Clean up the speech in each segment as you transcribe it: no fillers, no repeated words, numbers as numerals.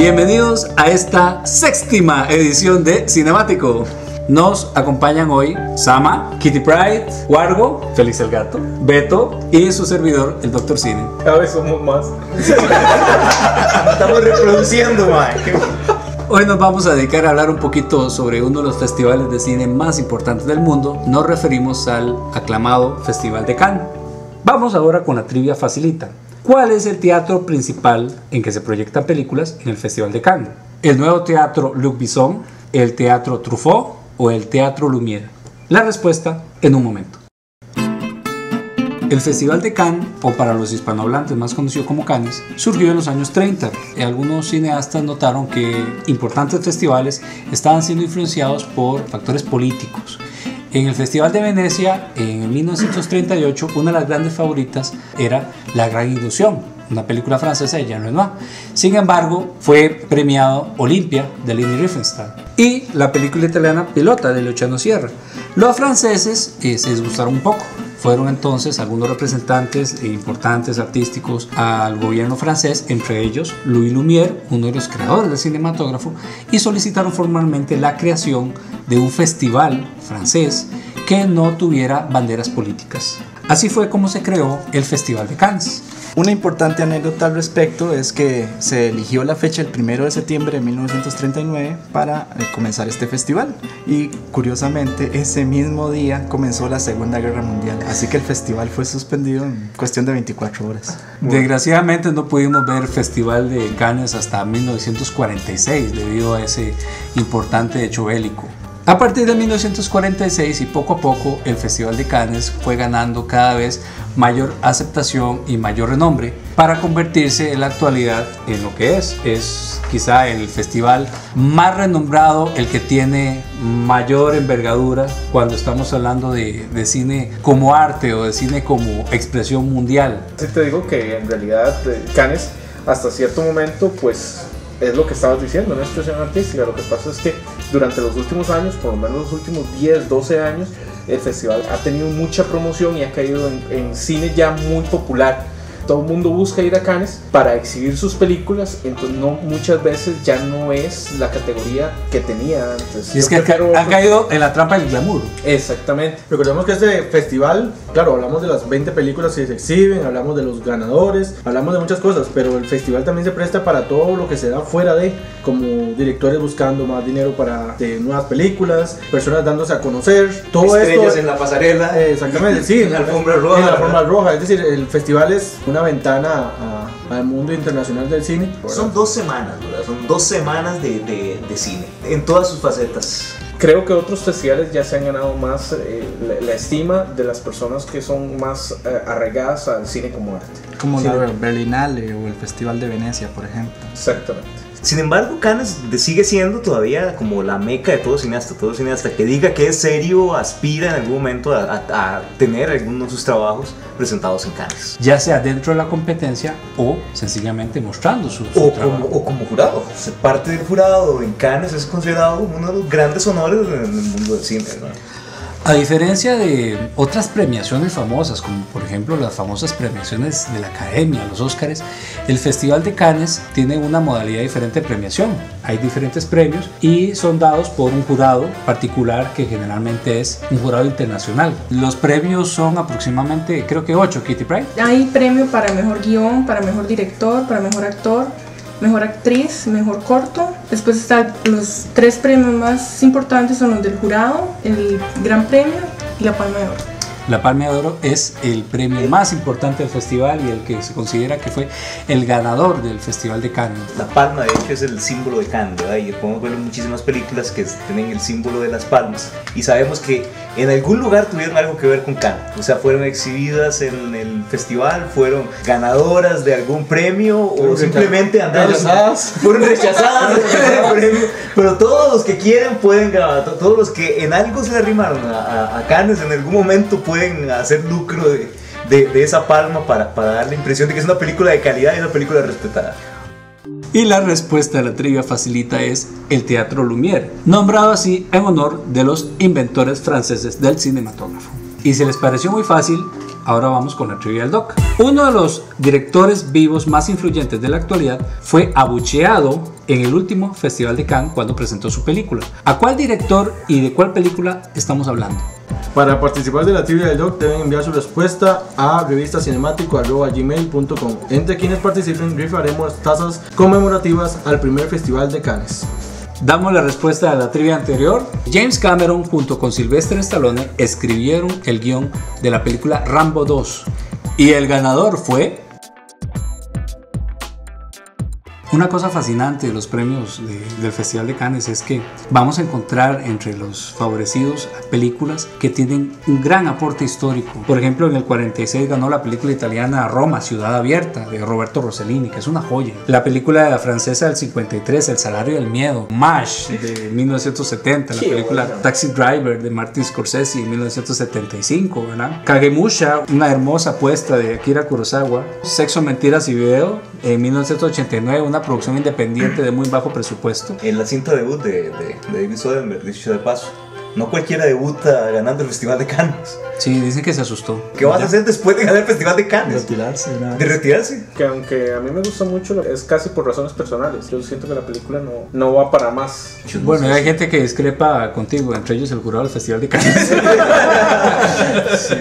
Bienvenidos a esta séptima edición de Cinemático. Nos acompañan hoy Sama, Kitty Pryde, Wargo, Félix el Gato, Beto y su servidor, el Dr. Cine. Cada vez somos más. Estamos reproduciendo, man. Hoy nos vamos a dedicar a hablar un poquito sobre uno de los festivales de cine más importantes del mundo. Nos referimos al aclamado Festival de Cannes. Vamos ahora con la trivia facilita. ¿Cuál es el teatro principal en que se proyectan películas en el Festival de Cannes? ¿El nuevo teatro Luc Besson, el teatro Truffaut o el teatro Lumière? La respuesta en un momento. El Festival de Cannes, o para los hispanohablantes más conocido como Cannes, surgió en los años 30. Algunos cineastas notaron que importantes festivales estaban siendo influenciados por factores políticos. En el Festival de Venecia, en 1938, una de las grandes favoritas era La Gran Ilusión, una película francesa de Jean Renoir. Sin embargo, fue premiado Olimpia de Leni Riefenstahl y la película italiana Pilota de Luciano Sierra. Los franceses se disgustaron un poco. Fueron entonces algunos representantes importantes artísticos al gobierno francés, entre ellos Louis Lumière, uno de los creadores del cinematógrafo, y solicitaron formalmente la creación de un festival francés que no tuviera banderas políticas. Así fue como se creó el Festival de Cannes. Una importante anécdota al respecto es que se eligió la fecha el 1 de septiembre de 1939 para comenzar este festival, y curiosamente ese mismo día comenzó la Segunda Guerra Mundial, así que el festival fue suspendido en cuestión de 24 horas. Desgraciadamente no pudimos ver el Festival de Cannes hasta 1946 debido a ese importante hecho bélico. A partir de 1946 y poco a poco el Festival de Cannes fue ganando cada vez mayor aceptación y mayor renombre para convertirse en la actualidad en lo que es quizá el festival más renombrado, el que tiene mayor envergadura cuando estamos hablando de cine como arte o de cine como expresión mundial. Sí, te digo que en realidad Cannes hasta cierto momento pues es lo que estabas diciendo, una expresión artística. Lo que pasa es que durante los últimos años, por lo menos los últimos 10, 12 años, el festival ha tenido mucha promoción y ha caído en cine ya muy popular. Todo el mundo busca ir a Cannes para exhibir sus películas, entonces muchas veces ya no es la categoría que tenía antes. Y es que han caído en la trampa del glamour. Exactamente. Recordemos que este festival, claro, hablamos de las 20 películas que se exhiben, hablamos de los ganadores, hablamos de muchas cosas, pero el festival también se presta para todo lo que se da fuera de, como directores buscando más dinero para nuevas películas, personas dándose a conocer, todo estrellas esto en la pasarela. Exactamente, sí, en la alfombra roja. En la alfombra roja, es decir, el festival es una ventana al mundo internacional del cine. Son 2 semanas, ¿verdad? Son 2 semanas de cine, en todas sus facetas. Creo que otros festivales ya se han ganado más la estima de las personas que son más arraigadas al cine como arte. Como Sí. la Berlinale o el Festival de Venecia, por ejemplo. Exactamente. Sin embargo, Cannes sigue siendo todavía como la meca de todo cineasta que diga que es serio, aspira en algún momento a tener algunos de sus trabajos presentados en Cannes. Ya sea dentro de la competencia o sencillamente mostrando su trabajo. O como jurado. Ser parte del jurado en Cannes es considerado uno de los grandes honores en el mundo del cine, ¿no? A diferencia de otras premiaciones famosas, como por ejemplo las famosas premiaciones de la Academia, los Óscares, el Festival de Cannes tiene una modalidad diferente de premiación. Hay diferentes premios y son dados por un jurado particular que generalmente es un jurado internacional. Los premios son aproximadamente, creo que 8, Kitty Pryde. Hay premio para mejor guión, para mejor director, para mejor actor, mejor actriz, mejor corto. Después están los 3 premios más importantes, son los del jurado, el Gran Premio y la Palma de Oro. La Palma de Oro es el premio más importante del festival y el que se considera que fue el ganador del Festival de Cannes. La palma, de hecho, es el símbolo de Cannes, ¿verdad? Y podemos ver en muchísimas películas que tienen el símbolo de las palmas. Y sabemos que en algún lugar tuvieron algo que ver con Cannes. O sea, fueron exhibidas en el festival, fueron ganadoras de algún premio o simplemente fueron rechazadas del premio. Pero todos los que quieren pueden ganar. Todos los que en algo se arrimaron a Cannes en algún momento pueden hacer lucro de esa palma para dar la impresión de que es una película de calidad y una película respetada. Y la respuesta de la trivia facilita es el Teatro Lumière, nombrado así en honor de los inventores franceses del cinematógrafo. Y si les pareció muy fácil, ahora vamos con la trivia del doc. Uno de los directores vivos más influyentes de la actualidad fue abucheado en el último Festival de Cannes cuando presentó su película. ¿A cuál director y de cuál película estamos hablando? Para participar de la trivia del doc deben enviar su respuesta a revistacinemático@gmail.com. Entre quienes participen rifaremos tazas conmemorativas al primer Festival de Cannes. Damos la respuesta a la trivia anterior. James Cameron junto con Sylvester Stallone escribieron el guión de la película Rambo 2 y el ganador fue... Una cosa fascinante de los premios del Festival de Cannes es que vamos a encontrar entre los favorecidos películas que tienen un gran aporte histórico. Por ejemplo, en el 46 ganó la película italiana Roma, Ciudad Abierta, de Roberto Rossellini, que es una joya. La película francesa del 53, El Salario del Miedo. MASH, de 1970. La película Taxi Driver, de Martin Scorsese, en 1975, ¿verdad? Kagemusha, una hermosa apuesta de Akira Kurosawa. Sexo, Mentiras y Video, en 1989, una producción independiente de muy bajo presupuesto. En la cinta debut de David Soderbergh, dicho de paso. No cualquiera debuta ganando el Festival de Cannes. Sí, dicen que se asustó. ¿Qué vas a hacer después de ganar el Festival de Cannes? Retirarse, ¿no? ¿De retirarse? Que aunque a mí me gusta mucho, es casi por razones personales. Yo siento que la película no va para más. Bueno, hay gente que discrepa contigo, entre ellos el jurado del Festival de Cannes. Sí.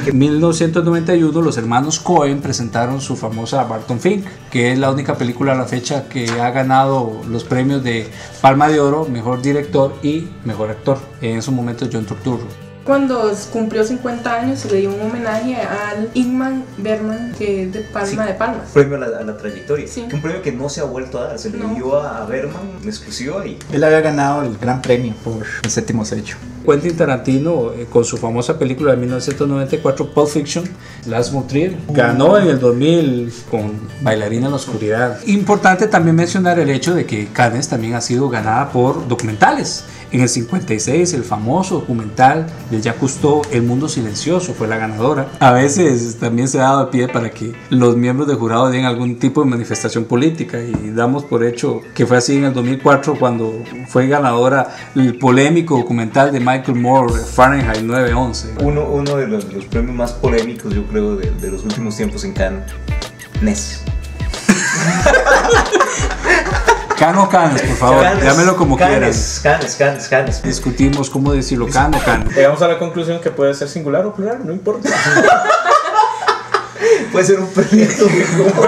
En 1991 los hermanos Coen presentaron su famosa Barton Fink, que es la única película a la fecha que ha ganado los premios de Palma de Oro, Mejor Director y Mejor Actor. En esos momentos John Turturro. Cuando cumplió 50 años se le dio un homenaje al Ingmar Bergman, que es de Palma de Palmas. Premio a la trayectoria. Sí. Un premio que no se ha vuelto a dar. Se le No. dio a Bergman en exclusiva y... Él había ganado el gran premio por El Séptimo Sello. Quentin Tarantino, con su famosa película de 1994, Pulp Fiction, Lars von Trier, ganó en el 2000 con Bailarina en la Oscuridad. Importante también mencionar el hecho de que Cannes también ha sido ganada por documentales. En el 56, el famoso documental de Jacques Cousteau, El Mundo Silencioso, fue la ganadora. A veces también se ha dado pie para que los miembros del jurado den algún tipo de manifestación política, y damos por hecho que fue así en el 2004 cuando fue ganadora el polémico documental de Michael Moore, Fahrenheit 9/11. Uno de los premios más polémicos, yo creo, de los últimos tiempos en Cannes. Ness. Can o Cannes, por favor, llámelo como quieras. Cannes. Discutimos cómo decirlo, Can o Cannes. Llegamos a la conclusión que puede ser singular o plural, no importa. Puede ser un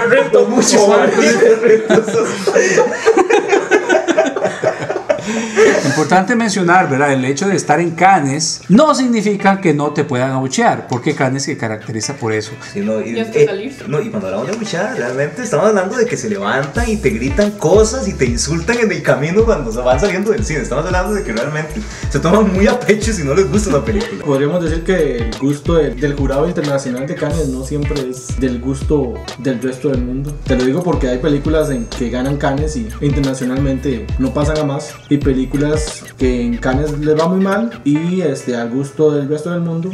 reto mucho más. Importante mencionar, ¿verdad? El hecho de estar en Cannes no significa que no te puedan abuchear, porque Cannes se caracteriza por eso. Sí, no, Y hasta salir. no, y cuando hablamos de mucha, realmente estamos hablando de que se levantan y te gritan cosas y te insultan en el camino cuando se van saliendo del cine. Estamos hablando de que realmente se toman muy a pecho si no les gusta la película. Podríamos decir que el gusto del jurado internacional de Cannes no siempre es del gusto del resto del mundo. Te lo digo porque hay películas en que ganan Cannes y internacionalmente no pasan a más, y películas que en Cannes les va muy mal y al gusto del resto del mundo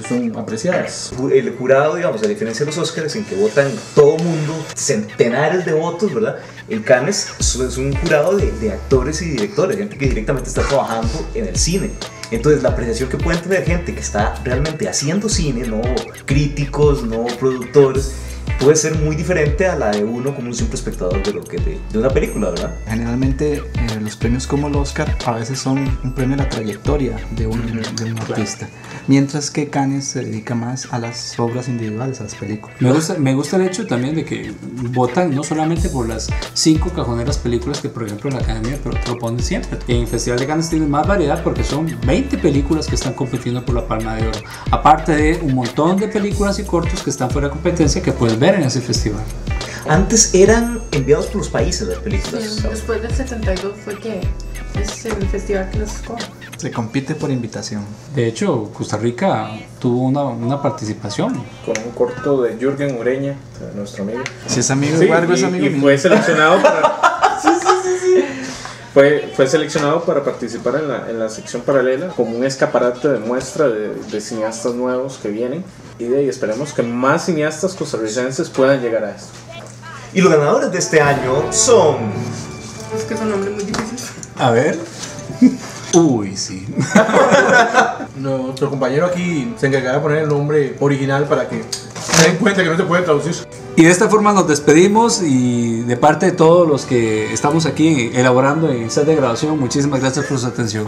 son apreciadas. El jurado, digamos, a diferencia de los Oscars, en que votan todo mundo, centenares de votos, ¿verdad? El Cannes es un jurado de actores y directores, gente que directamente está trabajando en el cine. Entonces la apreciación que pueden tener gente que está realmente haciendo cine, no críticos, no productores, puede ser muy diferente a la de uno como un simple espectador de una película, ¿verdad? Generalmente los premios como el Oscar a veces son un premio a la trayectoria de un artista, mientras que Cannes se dedica más a las obras individuales, a las películas. Me gusta el hecho también de que votan no solamente por las 5 cajoneras películas que, por ejemplo, la Academia propone siempre. En el Festival de Cannes tienen más variedad porque son 20 películas que están compitiendo por la Palma de Oro, aparte de un montón de películas y cortos que están fuera de competencia que puedes ver en ese festival. Antes eran enviados por los países las películas. Sí, después del 72 fue que es el festival que los escoge. Se compite por invitación. De hecho, Costa Rica tuvo una participación. Con un corto de Jürgen Ureña, nuestro amigo. Si es amigo Sí, de Vargo, es amigo y mío. fue seleccionado para... Fue seleccionado para participar en la sección paralela como un escaparate de muestra de cineastas nuevos que vienen, y de ahí esperemos que más cineastas costarricenses puedan llegar a esto. Y los ganadores de este año son... Es que son nombres muy difíciles. A ver. Uy, sí. Nuestro compañero aquí se encargará de poner el nombre original para que Se den cuenta que no se puede traducir. Y de esta forma nos despedimos y de parte de todos los que estamos aquí elaborando en set de grabación, muchísimas gracias por su atención.